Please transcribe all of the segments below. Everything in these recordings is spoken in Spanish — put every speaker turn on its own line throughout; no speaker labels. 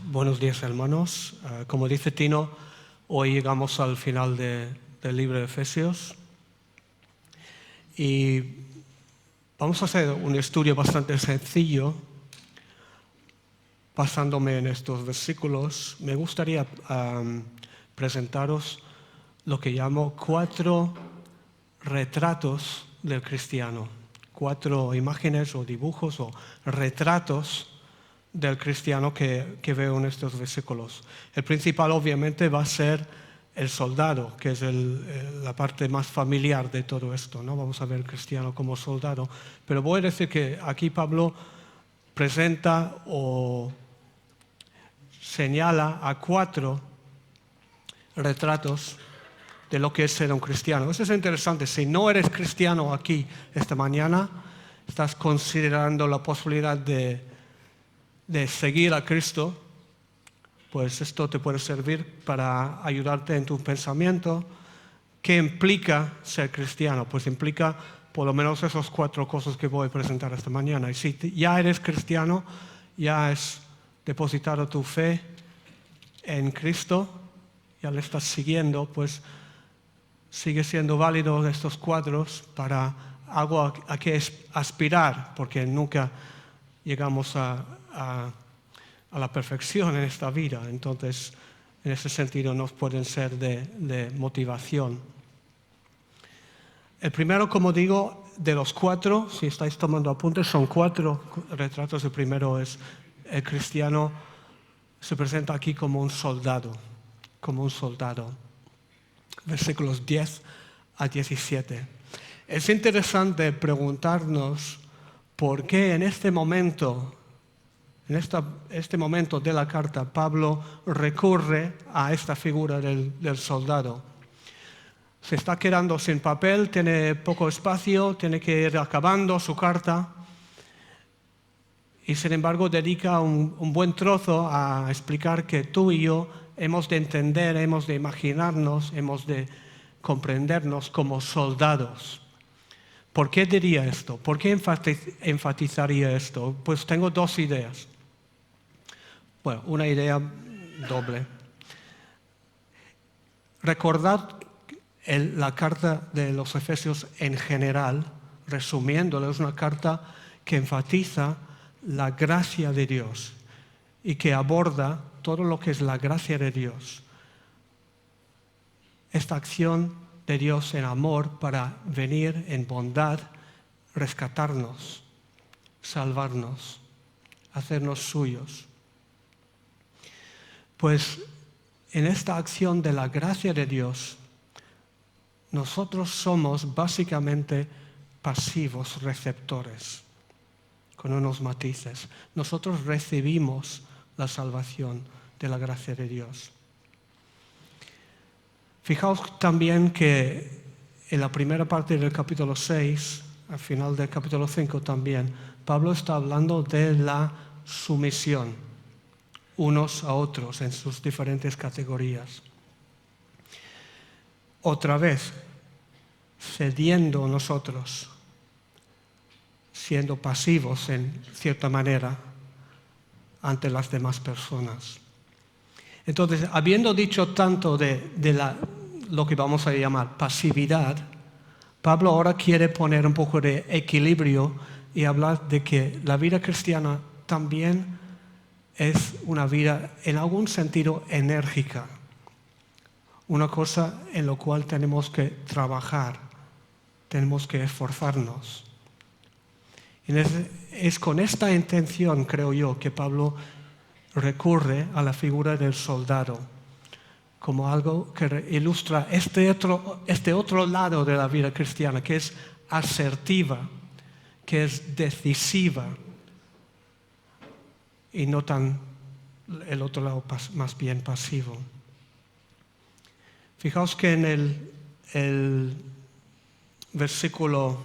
Buenos días, hermanos. Como dice Tino, hoy llegamos al final del libro de Efesios y vamos a hacer un estudio bastante sencillo basándome en estos versículos. Me gustaría presentaros lo que llamo 4 retratos del cristiano, 4 imágenes o dibujos o retratos del cristiano que veo en estos versículos. El principal obviamente va a ser el soldado, que es la parte más familiar de todo esto, ¿no? Vamos a ver el cristiano como soldado. Pero voy a decir que aquí Pablo presenta o señala a 4 retratos de lo que es ser un cristiano. Eso es interesante. Si no eres cristiano aquí esta mañana, estás considerando la posibilidad de seguir a Cristo, pues esto te puede servir para ayudarte en tu pensamiento. ¿Qué implica ser cristiano? Pues implica por lo menos esas 4 cosas que voy a presentar esta mañana. Y si ya eres cristiano, ya has depositado tu fe en Cristo, ya le estás siguiendo, pues sigue siendo válido estos 4 para algo a que aspirar, porque nunca llegamos a la perfección en esta vida. Entonces, en ese sentido, nos pueden ser de motivación. El primero, como digo, de los 4, si estáis tomando apuntes, son 4 retratos. El primero es el cristiano se presenta aquí como un soldado, Versículos 10 a 17. Es interesante preguntarnos por qué en este momento de la carta, Pablo recurre a esta figura del soldado. Se está quedando sin papel, tiene poco espacio, tiene que ir acabando su carta y sin embargo dedica un buen trozo a explicar que tú y yo hemos de entender, hemos de imaginarnos, hemos de comprendernos como soldados. ¿Por qué diría esto? ¿Por qué enfatizaría esto? Pues tengo 2 ideas. Bueno, una idea doble. Recordad la carta de los Efesios en general, resumiéndolo, es una carta que enfatiza la gracia de Dios y que aborda todo lo que es la gracia de Dios. Esta acción de Dios en amor para venir en bondad, rescatarnos, salvarnos, hacernos suyos. Pues en esta acción de la gracia de Dios, nosotros somos básicamente pasivos receptores, con unos matices. Nosotros recibimos la salvación de la gracia de Dios. Fijaos también que en la primera parte del capítulo 6, al final del capítulo 5 también, Pablo está hablando de la sumisión unos a otros en sus diferentes categorías. Otra vez, cediendo nosotros, siendo pasivos en cierta manera ante las demás personas. Entonces, habiendo dicho tanto de lo que vamos a llamar pasividad, Pablo ahora quiere poner un poco de equilibrio y hablar de que la vida cristiana también es una vida en algún sentido enérgica, una cosa en la cual tenemos que trabajar, tenemos que esforzarnos. Y es con esta intención, creo yo, que Pablo recurre a la figura del soldado como algo que ilustra este otro lado de la vida cristiana, que es asertiva, que es decisiva, y no tan el otro lado más bien pasivo. Fijaos que en el versículo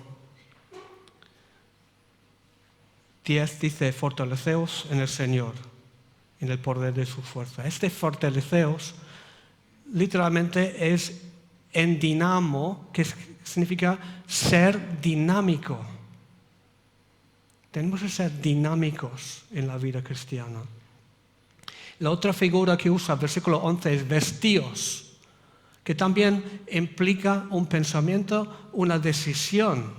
10 dice: fortaleceos en el Señor, en el poder de su fuerza. Este fortaleceos literalmente es en dinamo, que significa ser dinámico. Tenemos que ser dinámicos en la vida cristiana. La otra figura que usa el versículo 11 es vestíos, que también implica un pensamiento, una decisión.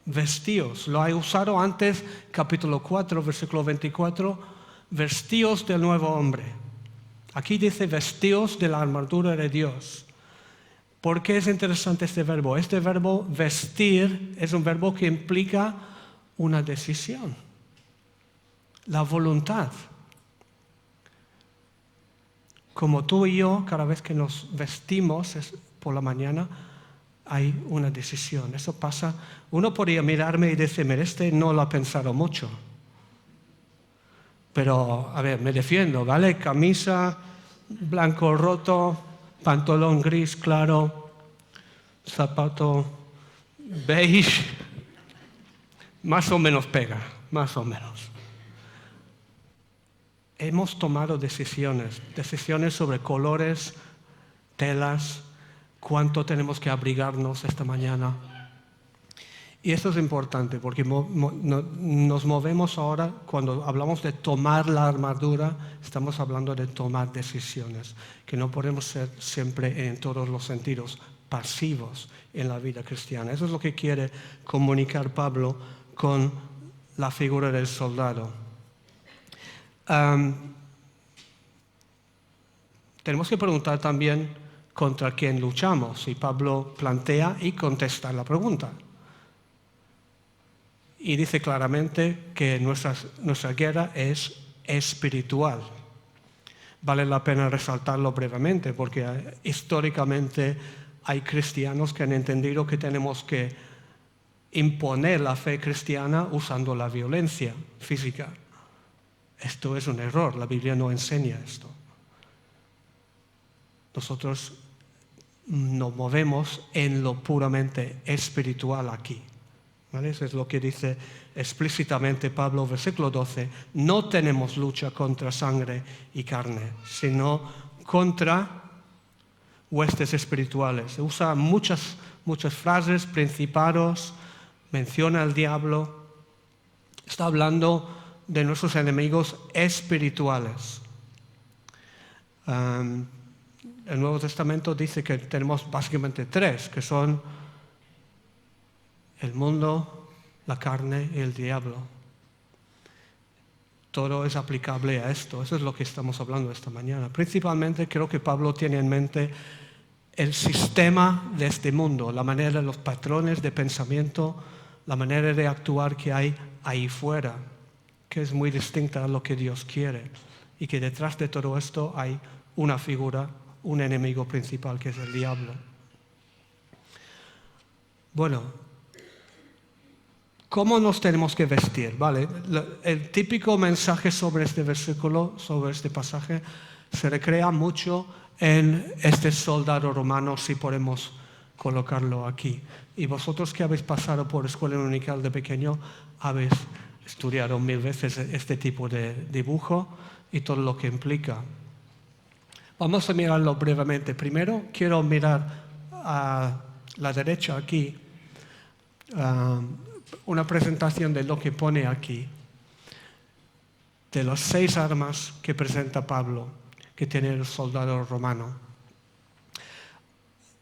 Vestíos, lo he usado antes, capítulo 4, versículo 24, vestíos del nuevo hombre. Aquí dice vestíos de la armadura de Dios. ¿Por qué es interesante este verbo? Este verbo vestir es un verbo que implica una decisión, la voluntad. Como tú y yo, cada vez que nos vestimos por la mañana, hay una decisión. Eso pasa. Uno podría mirarme y decirme, este no lo ha pensado mucho. Pero, a ver, me defiendo, ¿vale? Camisa, blanco roto, pantalón gris claro, zapato beige, más o menos pega, más o menos. Hemos tomado decisiones sobre colores, telas, cuánto tenemos que abrigarnos esta mañana. Y esto es importante porque nos movemos ahora, cuando hablamos de tomar la armadura, estamos hablando de tomar decisiones, que no podemos ser siempre en todos los sentidos pasivos en la vida cristiana. Eso es lo que quiere comunicar Pablo con la figura del soldado. Tenemos que preguntar también contra quién luchamos, y Pablo plantea y contesta la pregunta. Y dice claramente que nuestra guerra es espiritual. Vale la pena resaltarlo brevemente porque históricamente hay cristianos que han entendido que tenemos que imponer la fe cristiana usando la violencia física. Esto es un error, la Biblia no enseña esto. Nosotros nos movemos en lo puramente espiritual aquí. ¿Vale? Eso es lo que dice explícitamente Pablo, versículo 12. No tenemos lucha contra sangre y carne, sino contra huestes espirituales. Se usa muchas frases, principados, menciona al diablo. Está hablando de nuestros enemigos espirituales. El Nuevo Testamento dice que tenemos básicamente tres, que son el mundo, la carne y el diablo. Todo es aplicable a esto. Eso es lo que estamos hablando esta mañana. Principalmente creo que Pablo tiene en mente el sistema de este mundo, la manera, los patrones de pensamiento, la manera de actuar que hay ahí fuera, que es muy distinta a lo que Dios quiere. Y que detrás de todo esto hay una figura, un enemigo principal, que es el diablo. Bueno, ¿cómo nos tenemos que vestir? Vale, el típico mensaje sobre este versículo, sobre este pasaje, se recrea mucho en este soldado romano, si podemos colocarlo aquí. Y vosotros que habéis pasado por escuela dominical de pequeño, habéis estudiado 1000 veces este tipo de dibujo y todo lo que implica. Vamos a mirarlo brevemente. Primero quiero mirar a la derecha aquí, una presentación de lo que pone aquí, de las 6 armas que presenta Pablo, que tiene el soldado romano.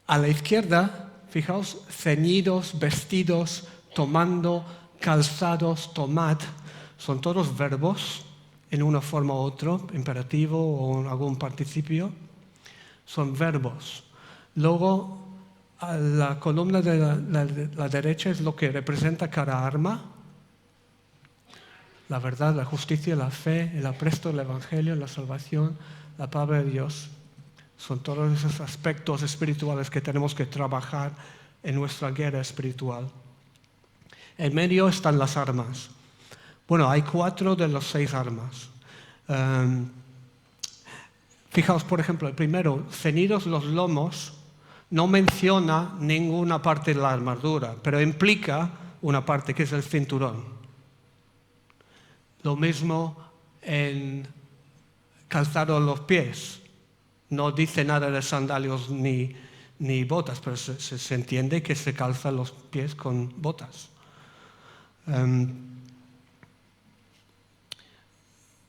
A la izquierda, fijaos, ceñidos, vestidos, tomando, calzados, tomad, son todos verbos en una forma u otra, imperativo o en algún participio, son verbos. Luego, a la columna de la derecha es lo que representa cada arma: la verdad, la justicia, la fe, el apresto del evangelio, la salvación, la palabra de Dios. Son todos esos aspectos espirituales que tenemos que trabajar en nuestra guerra espiritual. En medio están las armas. Bueno, hay 4 de las 6 armas. Fijaos, por ejemplo, el primero, ceñidos los lomos, no menciona ninguna parte de la armadura, pero implica una parte que es el cinturón. Lo mismo en calzado los pies. No dice nada de sandalios ni botas, pero se entiende que se calzan los pies con botas.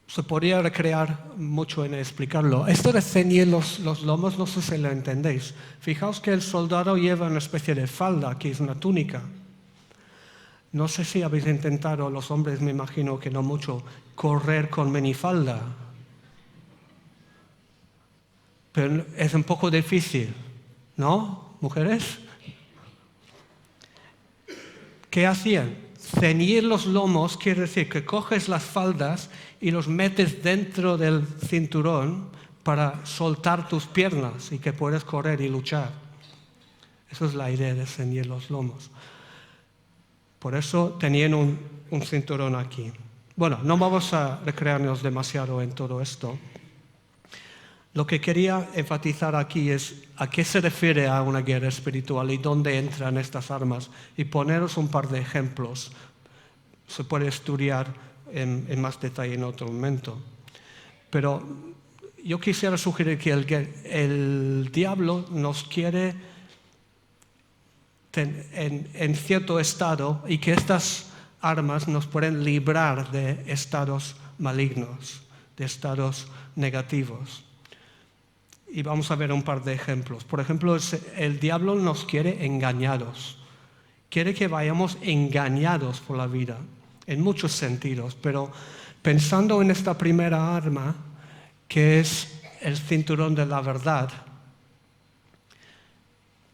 Se podría recrear mucho en explicarlo. Esto de ceñir los lomos, no sé si lo entendéis. Fijaos que el soldado lleva una especie de falda, que es una túnica. No sé si habéis intentado, los hombres me imagino que no mucho, correr con minifalda. Pero es un poco difícil, ¿no, mujeres? ¿Qué hacían? Ceñir los lomos quiere decir que coges las faldas y los metes dentro del cinturón para soltar tus piernas y que puedes correr y luchar. Esa es la idea de ceñir los lomos. Por eso tenían un cinturón aquí. Bueno, no vamos a recrearnos demasiado en todo esto. Lo que quería enfatizar aquí es a qué se refiere a una guerra espiritual y dónde entran estas armas, y poneros un par de ejemplos. Se puede estudiar en más detalle en otro momento. Pero yo quisiera sugerir que el diablo nos quiere en cierto estado, y que estas armas nos pueden librar de estados malignos, de estados negativos. Y vamos a ver un par de ejemplos. Por ejemplo, el diablo nos quiere engañados. Quiere que vayamos engañados por la vida, en muchos sentidos. Pero pensando en esta primera arma, que es el cinturón de la verdad,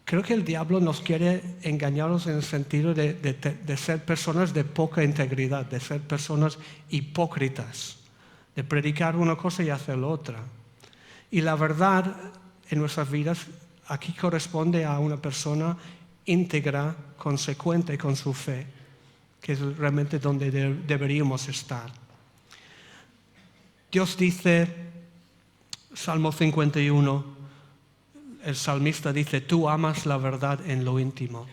creo que el diablo nos quiere engañados en el sentido de ser personas de poca integridad, de ser personas hipócritas, de predicar una cosa y hacer la otra. Y la verdad en nuestras vidas aquí corresponde a una persona íntegra, consecuente con su fe, que es realmente donde deberíamos estar. Dios dice, Salmo 51, el salmista dice, tú amas la verdad en lo íntimo.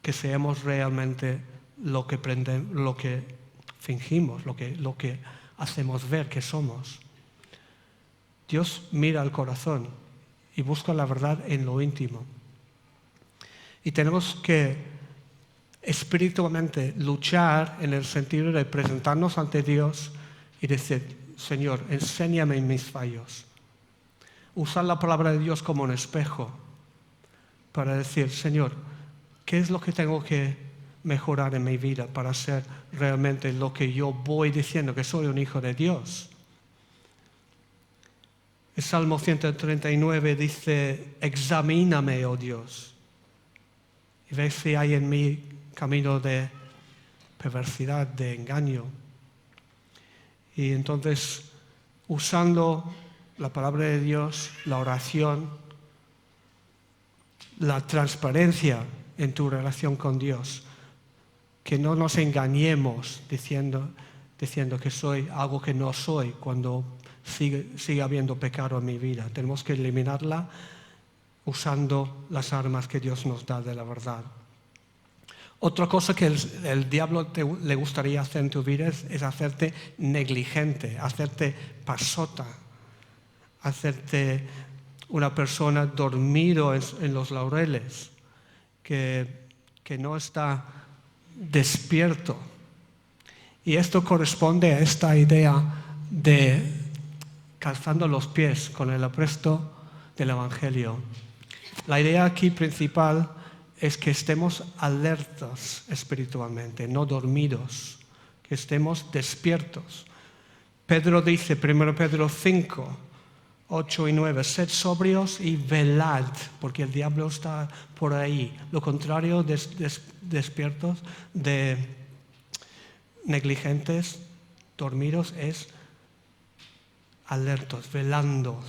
Que seamos realmente lo que fingimos, lo que hacemos ver que somos. Dios mira al corazón y busca la verdad en lo íntimo. Y tenemos que espiritualmente luchar en el sentido de presentarnos ante Dios y decir, Señor, enséñame mis fallos. Usar la palabra de Dios como un espejo para decir, Señor, ¿qué es lo que tengo que mejorar en mi vida para ser realmente lo que yo voy diciendo, que soy un hijo de Dios? El Salmo 139 dice, examíname, oh Dios, y ve si hay en mí camino de perversidad, de engaño. Y entonces, usando la palabra de Dios, la oración, la transparencia en tu relación con Dios, que no nos engañemos diciendo que soy algo que no soy cuando sigue habiendo pecado en mi vida. Tenemos que eliminarla usando las armas que Dios nos da de la verdad. Otra cosa que el diablo le gustaría hacer en tu vida es hacerte negligente, hacerte pasota, hacerte una persona dormido en los laureles, que no está despierto. Y esto corresponde a esta idea de calzando los pies con el apresto del Evangelio. La idea aquí principal es que estemos alertas espiritualmente, no dormidos, que estemos despiertos. Pedro dice, 1 Pedro 5, 8 y 9, sed sobrios y velad, porque el diablo está por ahí. Lo contrario de despiertos, de negligentes, dormidos, es alertos, velando.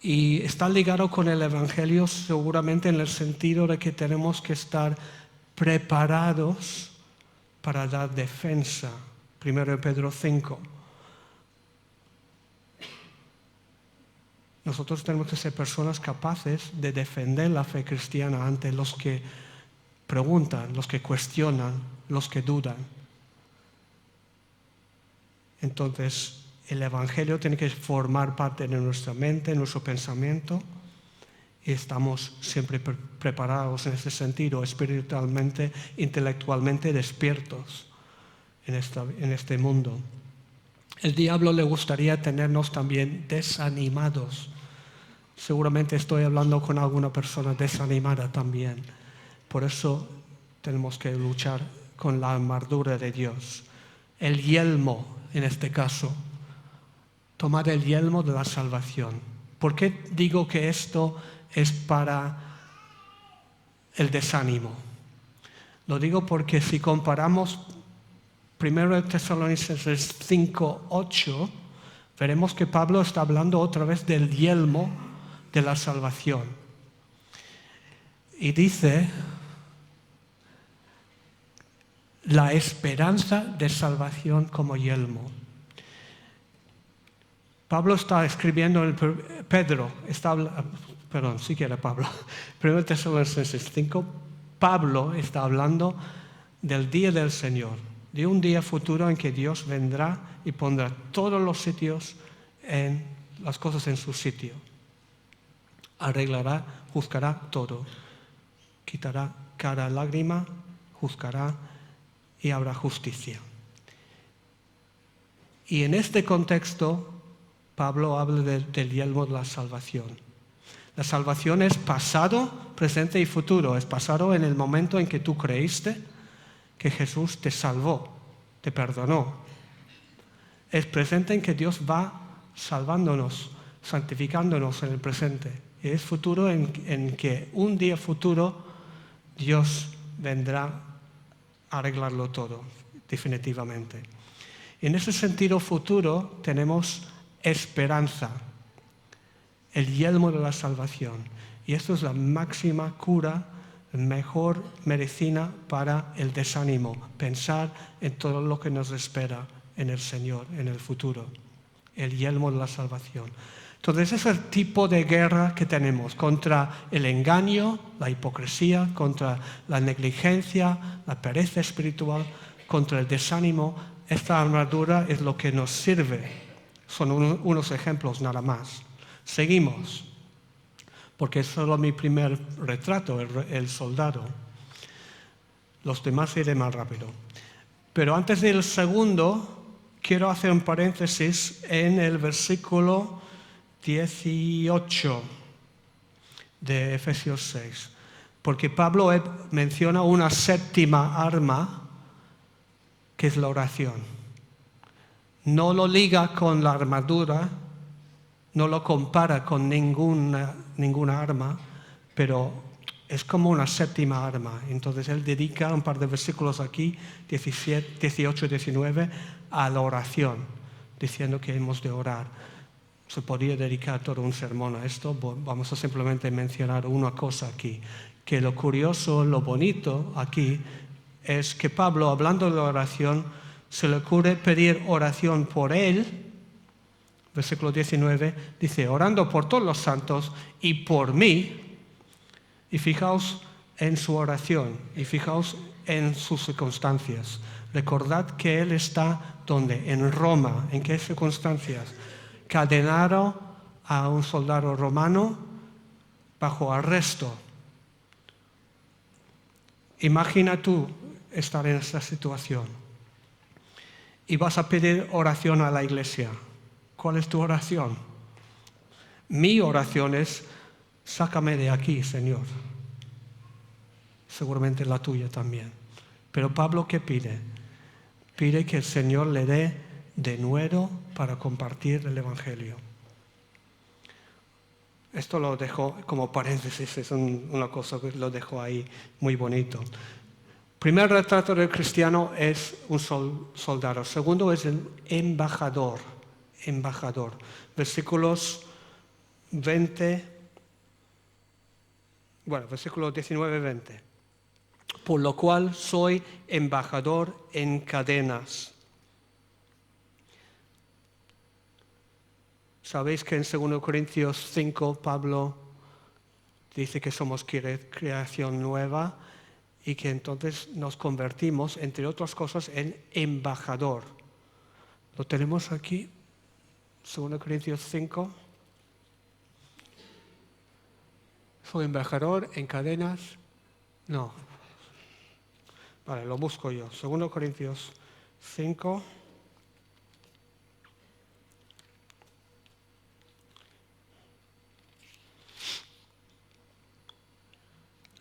Y está ligado con el Evangelio seguramente en el sentido de que tenemos que estar preparados para dar defensa. 1 Pedro 5. Nosotros tenemos que ser personas capaces de defender la fe cristiana ante los que preguntan, los que cuestionan, los que dudan. Entonces, el Evangelio tiene que formar parte de nuestra mente, nuestro pensamiento, y estamos siempre preparados en ese sentido, espiritualmente, intelectualmente despiertos. en este mundo. El diablo le gustaría tenernos también desanimados. Seguramente estoy hablando con alguna persona desanimada también. Por eso tenemos que luchar con la armadura de Dios. El yelmo, en este caso. Tomar el yelmo de la salvación. ¿Por qué digo que esto es para el desánimo? Lo digo porque si comparamos 1 Tesalonicenses 5:8, veremos que Pablo está hablando otra vez del yelmo de la salvación. Y dice, la esperanza de salvación como yelmo. Pablo está escribiendo, Pablo, 1 Tesalonicenses 5, Pablo está hablando del día del Señor, de un día futuro en que Dios vendrá y pondrá todos los sitios, las cosas en su sitio. Arreglará, juzgará todo, quitará cada lágrima, juzgará y habrá justicia. Y en este contexto, Pablo habla del yelmo de la salvación. La salvación es pasado, presente y futuro. Es pasado en el momento en que tú creíste que Jesús te salvó, te perdonó. Es presente en que Dios va salvándonos, santificándonos en el presente. Y es futuro en que un día futuro Dios vendrá a arreglarlo todo, definitivamente. Y en ese sentido futuro tenemos esperanza, el yelmo de la salvación. Y esto es la máxima cura, la mejor medicina para el desánimo, pensar en todo lo que nos espera en el Señor, en el futuro, el yelmo de la salvación. Entonces ese es el tipo de guerra que tenemos contra el engaño, la hipocresía, contra la negligencia, la pereza espiritual, contra el desánimo. Esta armadura es lo que nos sirve. Son unos ejemplos nada más. Seguimos, porque es solo mi primer retrato, el soldado. Los demás iré más rápido. Pero antes del segundo, quiero hacer un paréntesis en el versículo 18 de Efesios 6, porque Pablo menciona una séptima arma, que es la oración. No lo liga con la armadura, no lo compara con ninguna arma, pero es como una séptima arma. Entonces él dedica un par de versículos aquí, 18 y 19, a la oración, diciendo que hemos de orar. Se podría dedicar todo un sermón a esto, vamos a simplemente mencionar una cosa aquí, que lo curioso, lo bonito aquí, es que Pablo, hablando de la oración, se le ocurre pedir oración por él. Versículo 19 dice, orando por todos los santos y por mí. Y fijaos en su oración y fijaos en sus circunstancias. Recordad que él está, ¿dónde? En Roma. ¿En qué circunstancias? Cadenado a un soldado romano bajo arresto. Imagina tú estar en esta situación y vas a pedir oración a la iglesia. ¿Cuál es tu oración? Mi oración es, sácame de aquí, Señor. Seguramente la tuya también. Pero Pablo, ¿qué pide? Pide que el Señor le dé denuedo para compartir el Evangelio. Esto lo dejo como paréntesis, es una cosa que lo dejo ahí muy bonito. Primer retrato del cristiano es un soldado. Segundo es el embajador. Versículos 19-20. Por lo cual soy embajador en cadenas. Sabéis que en 2 Corintios 5 Pablo dice que somos creación nueva y que entonces nos convertimos, entre otras cosas, en embajador. Lo tenemos aquí, 2 Corintios 5. ¿Soy embajador en cadenas? No. Vale, lo busco yo. 2 Corintios 5.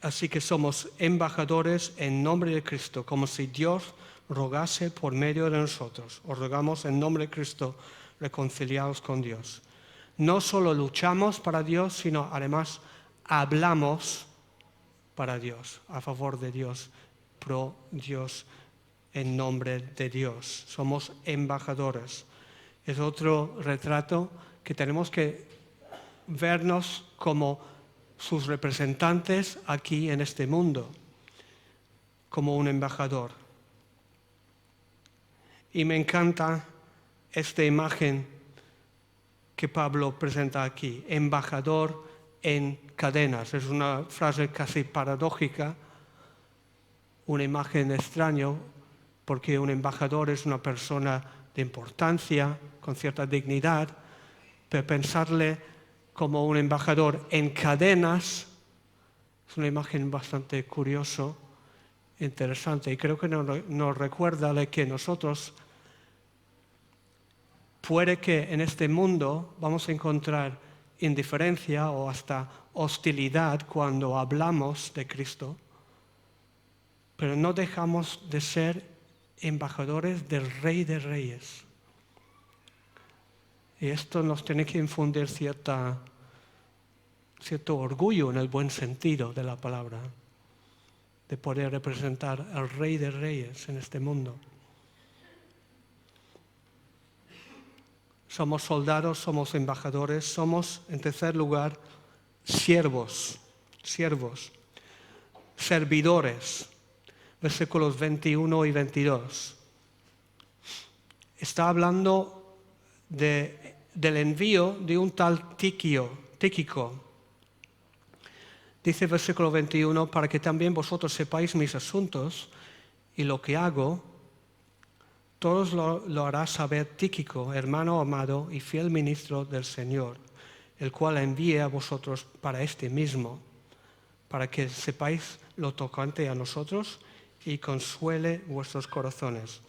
Así que somos embajadores en nombre de Cristo, como si Dios rogase por medio de nosotros. Os rogamos en nombre de Cristo, reconciliados con Dios. No solo luchamos para Dios, sino además hablamos para Dios, a favor de Dios, pro Dios, en nombre de Dios. Somos embajadores. Es otro retrato que tenemos que vernos como sus representantes aquí en este mundo, como un embajador. Y me encanta esta imagen que Pablo presenta aquí, embajador en cadenas. Es una frase casi paradójica, una imagen extraña, porque un embajador es una persona de importancia, con cierta dignidad, pero pensarle como un embajador en cadenas es una imagen bastante curiosa, interesante, y creo que nos recuerda de que nosotros puede que en este mundo vamos a encontrar indiferencia o hasta hostilidad cuando hablamos de Cristo, pero no dejamos de ser embajadores del Rey de Reyes. Y esto nos tiene que infundir cierto orgullo en el buen sentido de la palabra, de poder representar al Rey de Reyes en este mundo. Somos soldados, somos embajadores, somos, en tercer lugar, siervos, servidores. Versículos 21 y 22. Está hablando del envío de un tal Tíquico. Dice versículo 21, para que también vosotros sepáis mis asuntos y lo que hago, todos lo hará saber Tíquico, hermano amado y fiel ministro del Señor, el cual envíe a vosotros para este mismo, para que sepáis lo tocante a nosotros y consuele vuestros corazones.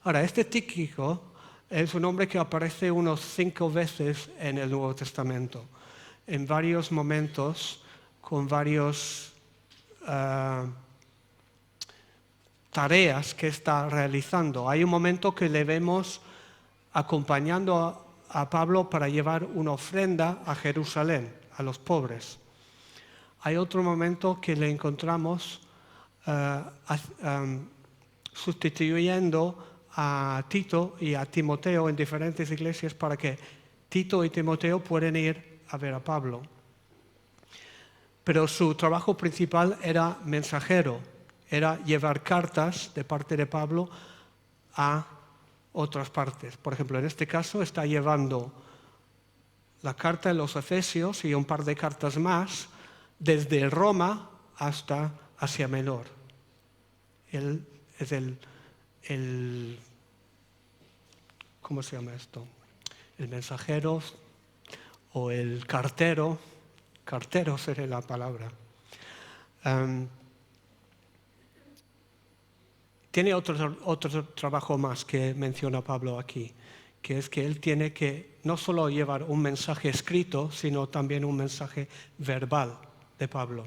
Ahora, este Tíquico es un nombre que aparece unos 5 veces en el Nuevo Testamento, en varios momentos, con varias tareas que está realizando. Hay un momento que le vemos acompañando a Pablo para llevar una ofrenda a Jerusalén, a los pobres. Hay otro momento que le encontramos sustituyendo a Tito y a Timoteo en diferentes iglesias para que Tito y Timoteo puedan ir a ver a Pablo. Pero su trabajo principal era mensajero, era llevar cartas de parte de Pablo a otras partes. Por ejemplo, en este caso está llevando la carta de los Efesios y un par de cartas más desde Roma hasta Asia Menor. Él es el ¿cómo se llama esto? El mensajero o el cartero sería la palabra. Tiene otro trabajo más que menciona Pablo aquí, que es que él tiene que no solo llevar un mensaje escrito, sino también un mensaje verbal de Pablo.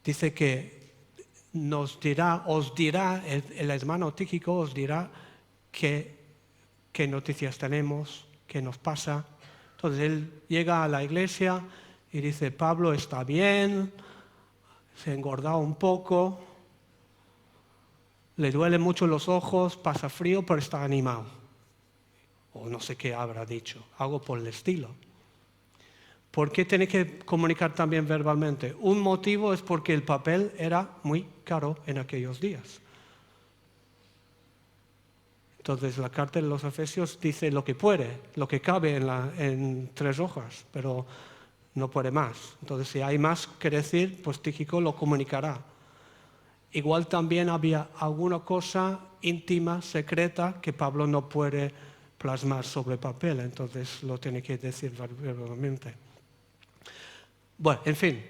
Dice que os dirá, el hermano Tíquico os dirá qué noticias tenemos, qué nos pasa. Entonces él llega a la iglesia y dice, Pablo está bien, se ha engordado un poco, le duelen mucho los ojos, pasa frío, pero está animado. O no sé qué habrá dicho, algo por el estilo. ¿Por qué tiene que comunicar también verbalmente? Un motivo es porque el papel era muy caro en aquellos días. Entonces la carta de los Efesios dice lo que puede, lo que cabe en 3 hojas, pero no puede más. Entonces si hay más que decir, pues Tíquico lo comunicará. Igual también había alguna cosa íntima, secreta, que Pablo no puede plasmar sobre papel, entonces lo tiene que decir verbalmente. Bueno, en fin,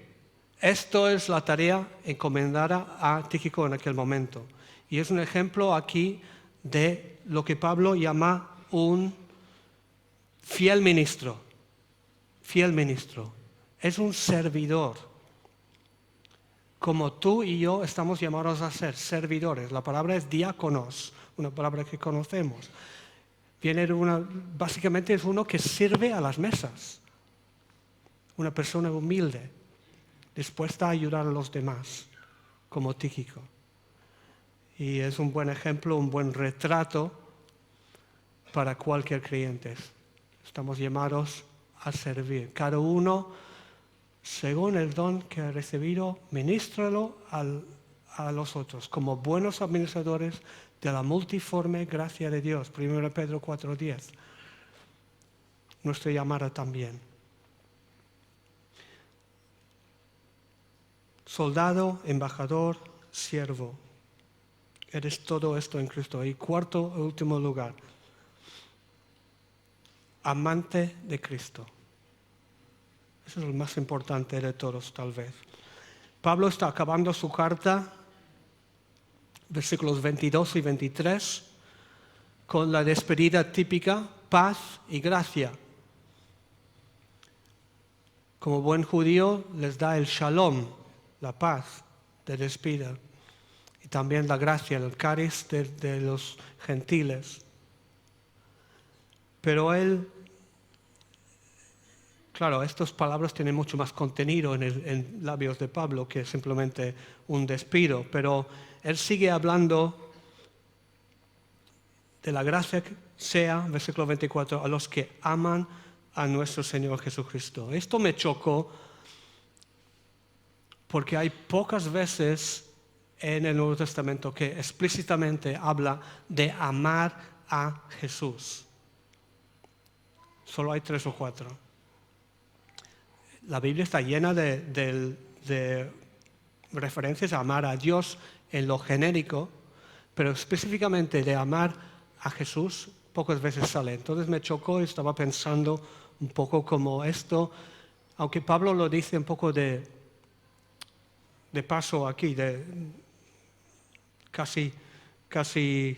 Esto es la tarea encomendada a Tíquico en aquel momento. Y es un ejemplo aquí de lo que Pablo llama un fiel ministro. Fiel ministro. Es un servidor. Como tú y yo estamos llamados a ser servidores. La palabra es diáconos, una palabra que conocemos. Básicamente es uno que sirve a las mesas. Una persona humilde, dispuesta a ayudar a los demás, como Tíquico. Y es un buen ejemplo, un buen retrato para cualquier creyente. Estamos llamados a servir. Cada uno, según el don que ha recibido, ministralo a los otros, como buenos administradores de la multiforme gracia de Dios. 1 Pedro 4:10. Nuestra llamada también. Soldado, embajador, siervo. Eres todo esto en Cristo. Y cuarto y último lugar, amante de Cristo. Eso es lo más importante de todos, tal vez. Pablo está acabando su carta, versículos 22 y 23, con la despedida típica, paz y gracia. Como buen judío, les da el shalom, la paz de despedida, y también la gracia, el cariz de los gentiles. Pero él, claro, estas palabras tienen mucho más contenido en labios de Pablo que simplemente un despido, pero él sigue hablando de la gracia que sea, versículo 24, a los que aman a nuestro Señor Jesucristo. Esto me chocó porque hay pocas veces en el Nuevo Testamento que explícitamente habla de amar a Jesús. Solo hay 3 o 4. La Biblia está llena de referencias a amar a Dios en lo genérico, pero específicamente de amar a Jesús pocas veces sale. Entonces me chocó y estaba pensando un poco como esto, aunque Pablo lo dice un poco de paso aquí, casi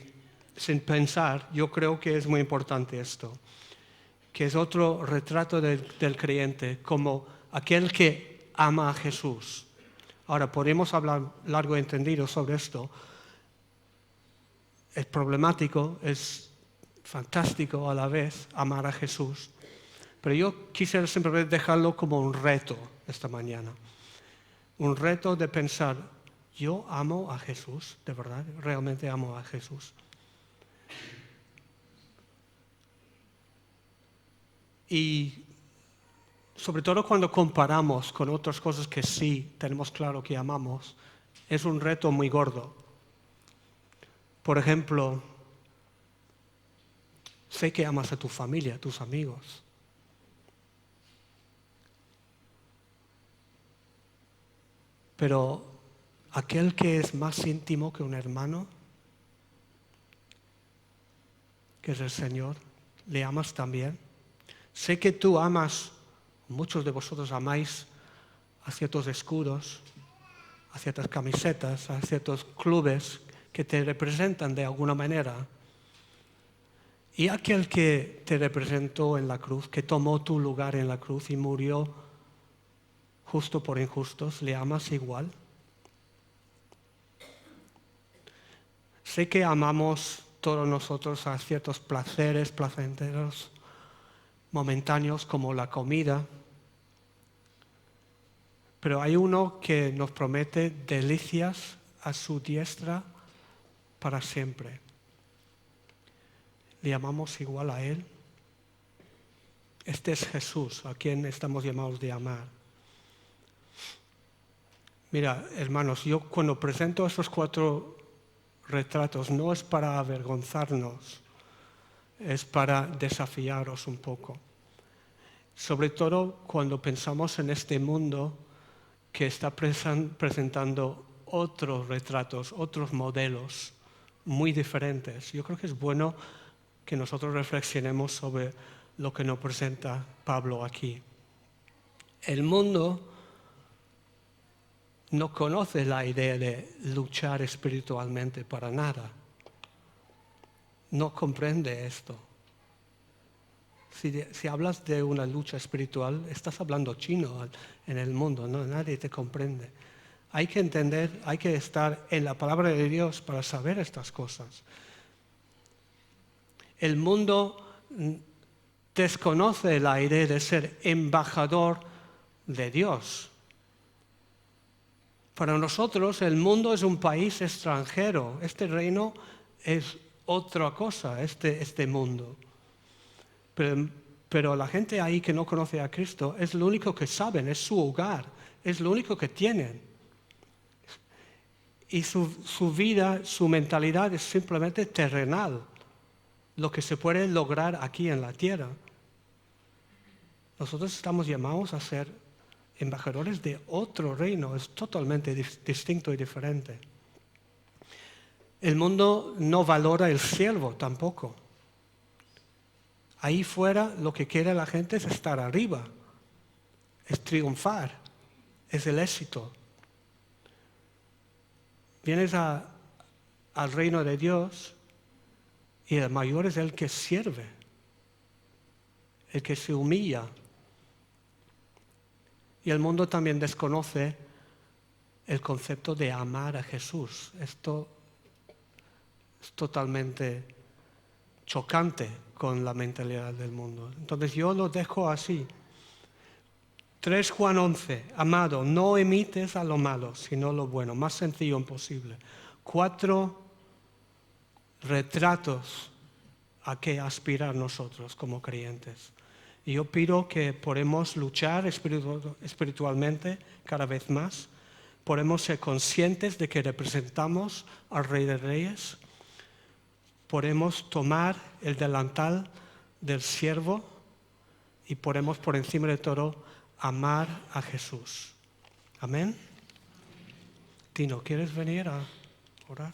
sin pensar, yo creo que es muy importante esto, que es otro retrato del creyente como aquel que ama a Jesús. Ahora, podemos hablar largo y entendido sobre esto. Es problemático, es fantástico a la vez amar a Jesús, pero yo quisiera simplemente dejarlo como un reto esta mañana. Un reto de pensar, ¿yo amo a Jesús? ¿De verdad? ¿Realmente amo a Jesús? Y sobre todo cuando comparamos con otras cosas que sí tenemos claro que amamos, es un reto muy gordo. Por ejemplo, sé que amas a tu familia, a tus amigos. Pero aquel que es más íntimo que un hermano, que es el Señor, ¿le amas también? Sé que tú amas, muchos de vosotros amáis a ciertos escudos, a ciertas camisetas, a ciertos clubes que te representan de alguna manera. Y aquel que te representó en la cruz, que tomó tu lugar en la cruz y murió justo por injustos, ¿le amas igual? Sé que amamos todos nosotros a ciertos placeres placenteros, momentáneos como la comida, pero hay uno que nos promete delicias a su diestra para siempre. ¿Le amamos igual a Él? Este es Jesús, a quien estamos llamados de amar. Mira, hermanos, yo cuando presento estos 4 retratos no es para avergonzarnos, es para desafiaros un poco. Sobre todo cuando pensamos en este mundo que está presentando otros retratos, otros modelos muy diferentes. Yo creo que es bueno que nosotros reflexionemos sobre lo que nos presenta Pablo aquí. El mundo no conoce la idea de luchar espiritualmente para nada. No comprende esto. Si hablas de una lucha espiritual, estás hablando chino en el mundo, ¿no? Nadie te comprende. Hay que entender, hay que estar en la palabra de Dios para saber estas cosas. El mundo desconoce la idea de ser embajador de Dios. Para nosotros el mundo es un país extranjero. Este reino es otra cosa, este mundo. Pero la gente ahí que no conoce a Cristo es lo único que saben, es su hogar, es lo único que tienen. Y su vida, su mentalidad es simplemente terrenal, lo que se puede lograr aquí en la tierra. Nosotros estamos llamados a ser embajadores de otro reino, es totalmente distinto y diferente. El mundo no valora el siervo tampoco. Ahí fuera lo que quiere la gente es estar arriba, es triunfar, es el éxito. Vienes al reino de Dios y el mayor es el que sirve, el que se humilla. Y el mundo también desconoce el concepto de amar a Jesús. Esto es totalmente chocante con la mentalidad del mundo. Entonces yo lo dejo así. 3 Juan 11, amado, no imites a lo malo, sino lo bueno, más sencillo imposible. 4 retratos a que aspirar nosotros como creyentes. Y yo pido que podamos luchar espiritualmente cada vez más, podemos ser conscientes de que representamos al Rey de Reyes, podemos tomar el delantal del siervo y podemos por encima de todo amar a Jesús. Amén. Tino, ¿quieres venir a orar?